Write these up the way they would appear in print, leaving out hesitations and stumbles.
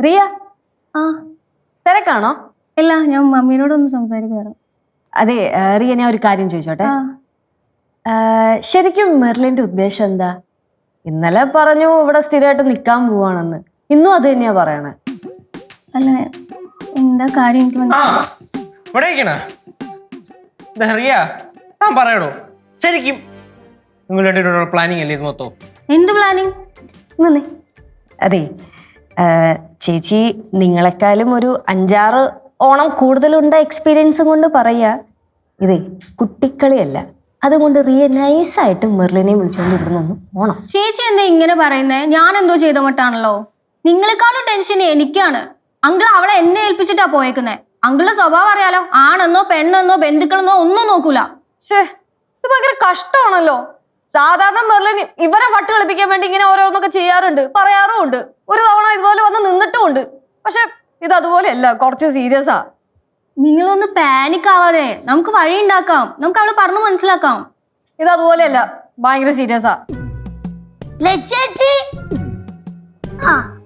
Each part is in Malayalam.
റിയ ആ തിരക്കാണോ? ഇല്ല, ഞാൻ മമ്മീനോടൊന്ന് സംസാരിക്കാറ്. അതെ റിയ, ഞാൻ ഒരു കാര്യം ചോദിച്ചോട്ടെ. ശരിക്കും മെർലിന്റെ ഉദ്ദേശം എന്താ? ഇന്നലെ പറഞ്ഞു ഇവിടെ സ്ഥിരമായിട്ട് നിക്കാൻ പോവാണെന്ന്. ഇന്നും അത് തന്നെയാ പറയണേ. അല്ല, എന്താ കാര്യം എനിക്ക് മനസ്സിലായി. പറയണോ ശരിക്കും നിങ്ങളുടെ പ്ലാനിങ് അല്ലേ ഇത് മൊത്തം? എന്ത് പ്ലാനിങ്? അതെ ചേച്ചി നിങ്ങളെക്കാളും ഒരു 5-6 ഓണം കൂടുതലുണ്ട എക്സ്പീരിയൻസും കൊണ്ട് പറയാ. ഇതേ കുട്ടിക്കളിയല്ല. അതുകൊണ്ട് റിയ നൈസായിട്ട് മെർലിനെ വിളിച്ചോണ്ട് ഇവിടെ നിന്ന് ഓണം. ചേച്ചി എന്താ ഇങ്ങനെ പറയുന്നേ? ഞാൻ എന്തോ ചെയ്ത മട്ടാണല്ലോ. നിങ്ങളെക്കാളും ടെൻഷൻ എനിക്കാണ്. അങ്കിൾ അവളെ എന്നെ ഏൽപ്പിച്ചിട്ടാ പോയേക്കുന്നേ. അങ്കിളുടെ സ്വഭാവം അറിയാലോ. ആണെന്നോ പെണ്ണെന്നോ ബന്ധുക്കളെന്നോ ഒന്നും നോക്കൂല. ഇത് ഭയങ്കര കഷ്ടമാണല്ലോ. സാധാരണ മെർലിൻ ഇവരെ വട്ട് കളിപ്പിക്കാൻ വേണ്ടി ഇങ്ങനെ ഓരോന്നൊക്കെ ചെയ്യാറുണ്ട്, പറയാറുമുണ്ട്. ഒരു തവണ ഇതുപോലെ വന്ന് നിന്നിട്ടുമുണ്ട്. പക്ഷെ ഇത് അതുപോലെയല്ല, കുറച്ച് സീരിയസാ. നിങ്ങളൊന്ന് പാനിക് ആവാതെ നമുക്ക് വഴി ഉണ്ടാക്കാം. നമുക്ക് അവളെ പറഞ്ഞു മനസ്സിലാക്കാം. ഇത് അതുപോലെയല്ല, ഭയങ്കര സീരിയസാ.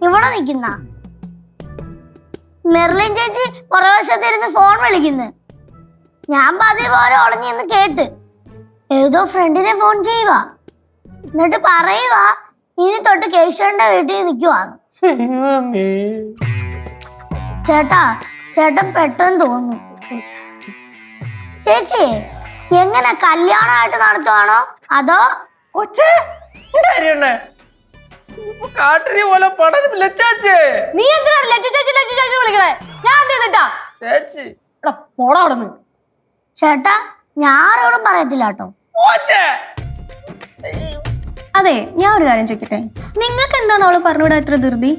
ഇവിടെ നിക്കുന്ന മെർലിൻ ചേച്ചി കുറെ വർഷത്തിരുന്ന് ഫോൺ വിളിക്കുന്നു. ഞാൻ പതിവ് പോലെ ഒളിഞ്ഞെന്ന് കേട്ട് ഏതോ ഫ്രണ്ടിനെ ഫോൺ ചെയ്യുക. എന്നിട്ട് പറയുക ഇനി തൊട്ട് കേശവന്റെ വീട്ടിൽ നിൽക്കുവാന്ന്. ചേട്ടൻ പെട്ടെന്ന് തോന്നുന്നു. ചേച്ചി എങ്ങനെ കല്യാണമായിട്ട് നടത്തുവാണോ അതോ നീ എന്തിനാണ് ലജ്ജ വിളിക്കണേ? ഞാൻ എന്ത് ചെയ്തിട്ടാ? പോടാ അവിടുന്ന്. ചേട്ടാ ഞാൻ ആരോടും പറയത്തില്ല കേട്ടോ. അതെ, ഞാൻ ഒരു കാര്യം ചോദിക്കട്ടെ. നിങ്ങൾക്ക് എന്താണ് അവള് പറഞ്ഞുവിടാ ഇത്ര ധൃതി?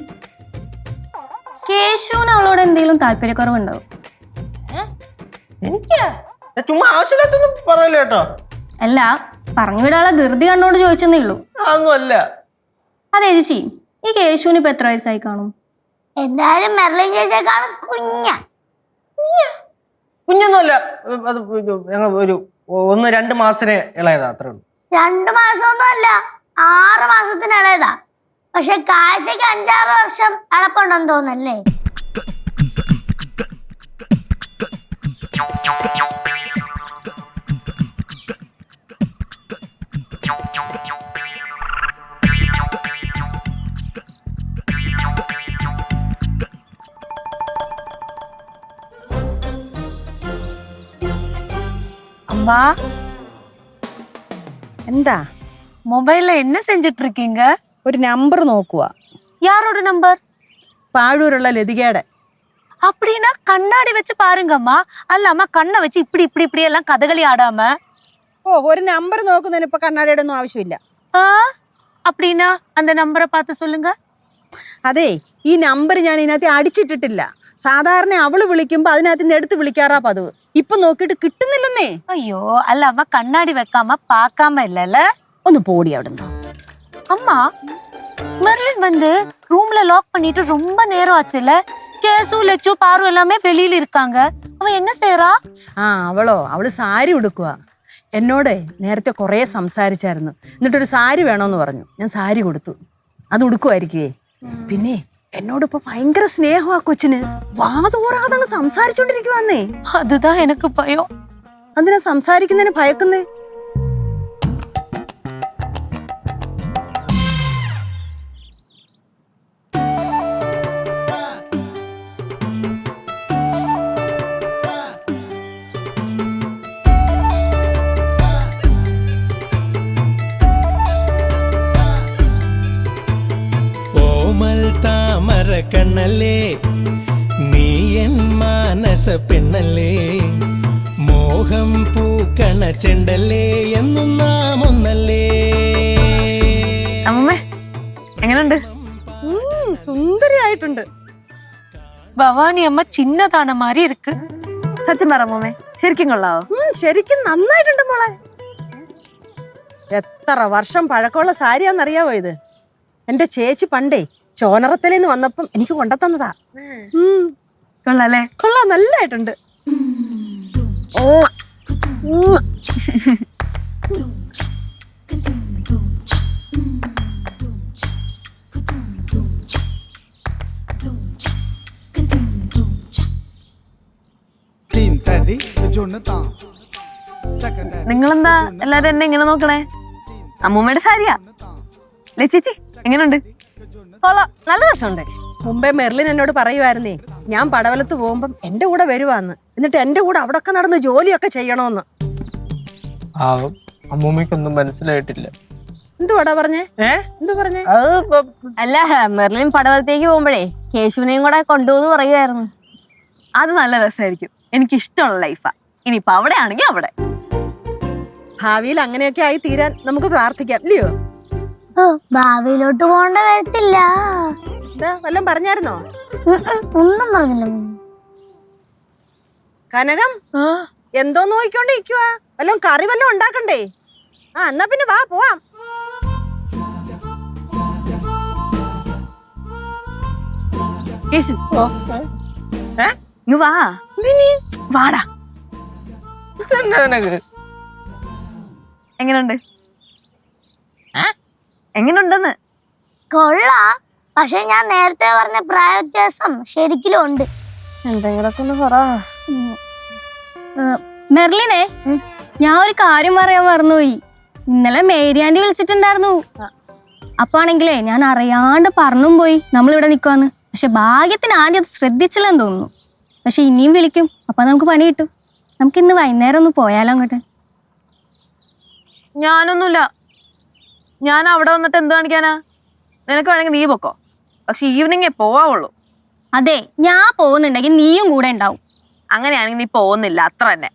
കേശുവിന് അവളോട് എന്തെങ്കിലും താല്പര്യക്കുറവുണ്ടാവും? ചുമ്മാ ആവശ്യമില്ലാത്തൊന്നും പറയല്ലോ കേട്ടോ. അല്ല, പറഞ്ഞുവിടാനുള്ള ധൃതി കണ്ടോണ്ട് ചോദിച്ചെന്നേ ഉള്ളൂ. അതൊന്നും അല്ല. അതെ ചേച്ചി, ഈ കേശുവിന് ഇപ്പൊ എത്ര വയസ്സായി കാണും? എന്തായാലും മെർലിൻ ചേച്ചിയെക്കാളും കുഞ്ഞൊന്നുമല്ല. അത് ഞങ്ങൾ ഒരു 1-2 മാസത്തിന് ഇളയതാ, അത്രേ ഉള്ളൂ. 2 മാസമൊന്നും അല്ല, 6 മാസത്തിന് ഇളയതാ. പക്ഷെ കാഴ്ചക്ക് 5-6 വർഷം ഇളപ്പുണ്ടെന്ന് തോന്നല്ലേ? அம்மா എന്താ மொபைல்ல என்ன செஞ்சிட்டு இருக்கீங்க? ഒരു നമ്പർ നോക്കുക. யாரோட நம்பர்? പാഴൂരുള്ള ലതികയുടെ. அப்படின்னா கண்ணாடி வச்சு பாருங்கம்மா. அல்லம்மா கண்ணை வச்சு இப்படி இப்படி இப்படி எல்லாம் கதகளி ஆடாம. ഒരു നമ്പർ നോക്കുന്നതിന് ഇപ്പൊ കണ്ണാടിയുടെ ഒന്നും ആവശ്യമില്ല. அப்படின்னா அந்த நம்பரை பார்த்து சொல்லுங்க. അതെ, ഈ നമ്പർ ഞാൻ ഇതിനകത്ത് അടിച്ചിട്ടിട്ടില്ല. സാധാരണ അവള് വിളിക്കുമ്പോ അതിനകത്ത് നിന്ന് എടുത്ത് വിളിക്കാറാ പതിവ്. ഇപ്പൊ നോക്കിയിട്ട് കിട്ടുന്നില്ലെന്നേ. ஐயோ அல்லம்மா கண்ணாடி வைக்காம பார்க்காம இல்லல. ഒന്ന് പോടി അവിടുന്ന്. அம்மா, மெர்லின் வந்து ரூம்ல லாக் பண்ணிட்டு ரொம்ப நேரம் ஆச்சுல. கேசு லெச்சு பாரு எல்லாமே வெளியில இருக்காங்க. அவன் என்ன செய்யறா? അവള് സാരി ഉടുക്കുക. എന്നോട് നേരത്തെ കുറേ സംസാരിച്ചായിരുന്നു. എന്നിട്ടൊരു സാരി വേണോന്ന് പറഞ്ഞു. ഞാൻ സാരി കൊടുത്തു. അത് ഉടുക്കുമായിരിക്കുവേ. പിന്നെ എന്നോടിപ്പോ ഭയങ്കര സ്നേഹമാ കൊച്ചിന്. വാതോരാതങ്ങ് സംസാരിച്ചോണ്ടിരിക്കുവാന്നേ. அதுதான் எனக்கு பயம். അതിനാ സംസാരിക്കുന്നതിന് ഭയക്കുന്നേ? കണ്ണല്ലേ നീ എൻ മാനസ പെണ്ണല്ലേ, മോഹം പൂക്കണ ചെണ്ടല്ലേ എന്നും നാം ഒന്നല്ലേ. അമ്മേ എങ്ങനെയുണ്ട്? സുന്ദരിയായിട്ടുണ്ട്. ഭവാനി അമ്മ ചിന്നതാണ മാറി ഇരിക്ക്. സത്യം പറ മോമേ, ശരിക്കും കൊള്ളാവോ? ശരിക്കും നന്നായിട്ടുണ്ട് മോളെ. എത്ര വർഷം പഴക്കമുള്ള സാരിയാന്നറിയാവോ ഇത്? എന്റെ ചേച്ചി പണ്ടേ ചോനറത്തലേന്ന് വന്നപ്പം എനിക്ക് കൊണ്ടുതന്നതാ. കൊള്ളാല്ലേ? കൊള്ളാം, നല്ലായിട്ടുണ്ട്. നിങ്ങളെന്താ എല്ലാരും എന്നെ ഇങ്ങനെ നോക്കണേ? അമ്മൂമ്മയുടെ സാരിയാ അല്ലേ ചേച്ചി? എങ്ങനെയുണ്ട്? കൊള്ളാം, നല്ല രസമുണ്ട്. മുമ്പേ മെർലിൻ എന്നോട് പറയുമായിരുന്നേ, ഞാൻ പടവലത്ത് പോകുമ്പം എന്റെ കൂടെ വരുവാന്ന്, എന്നിട്ട് എന്റെ കൂടെ അവിടെ ഒക്കെ നടന്ന് ജോലിയൊക്കെ ചെയ്യണോന്ന്. ആ അമ്മൂമ്മയ്ക്കൊന്നും മനസ്സിലായിട്ടില്ല. എന്തുവാടാ പറഞ്ഞേ? എന്തു പറഞ്ഞേ? അത് അല്ല, മെർലിൻ പടവലത്തേക്ക് പോകുമ്പോഴേ കേശുവിനെയും കൂടെ കൊണ്ടുപോകുന്നു പറയുമായിരുന്നു. അത് നല്ല രസമായിരിക്കും. എനിക്ക് ഇഷ്ടമുള്ള ലൈഫാ. ഇനിയിപ്പൊ അവിടെ ആണെങ്കിൽ അവിടെ. ഭാവിയിൽ അങ്ങനെയൊക്കെ ആയി തീരാൻ നമുക്ക് പ്രാർത്ഥിക്കാം, ഇല്ലയോ? ഓ, ഭാവിയിലോട്ട് പോകേണ്ട വരത്തില്ല. എന്താ വല്ലതും പറഞ്ഞായിരുന്നോ? ഒന്നും പറഞ്ഞില്ല. കനകം എന്തോ നോക്കിക്കൊണ്ടിരിക്കുവാ? വല്ലതും കറി വല്ലതും ഉണ്ടാക്കണ്ടേ? എന്നാ പിന്നെ വാ പോവാം. കേശു ഇങ്ങ് വാ. വാടാ. എങ്ങനുണ്ട്? എങ്ങനുണ്ടെന്ന്? കൊള്ളാം. പക്ഷെ ഞാൻ നേരത്തെ പറഞ്ഞ പ്രായ വ്യത്യാസം ശരിക്കും ഉണ്ട്. എന്തെങ്കിലുമൊക്കെ ഒന്ന് പറ. മെർലിനെ, ഞാൻ ഒരു കാര്യം പറയാൻ മറന്നുപോയി. ഇന്നലെ മേരി ആന്റി വിളിച്ചിട്ടുണ്ടായിരുന്നു. അപ്പൊ ആണെങ്കിലേ ഞാൻ അറിയാണ്ട് പറഞ്ഞും പോയി നമ്മളിവിടെ നിക്കുവാന്ന്. പക്ഷെ ഭാഗ്യത്തിന് ആദ്യം അത് ശ്രദ്ധിച്ചില്ലെന്ന് തോന്നുന്നു. പക്ഷെ ഇനിയും വിളിക്കും, അപ്പൊ നമുക്ക് പണി കിട്ടും. നമുക്ക് ഇന്ന് വൈകുന്നേരം ഒന്ന് പോയാലോ അങ്ങോട്ട്? ഞാനൊന്നുമില്ല. ഞാൻ അവിടെ വന്നിട്ട് എന്ത് കാണിക്കാനാ? നിനക്ക് വേണമെങ്കിൽ നീ പൊക്കോ. പക്ഷെ ഈവനിങ്ങേ പോവാവുള്ളൂ. അതെ, ഞാൻ പോകുന്നുണ്ടെങ്കിൽ നീയും കൂടെ ഉണ്ടാവും. അങ്ങനെയാണെങ്കിൽ നീ പോകുന്നില്ല, അത്ര തന്നെ.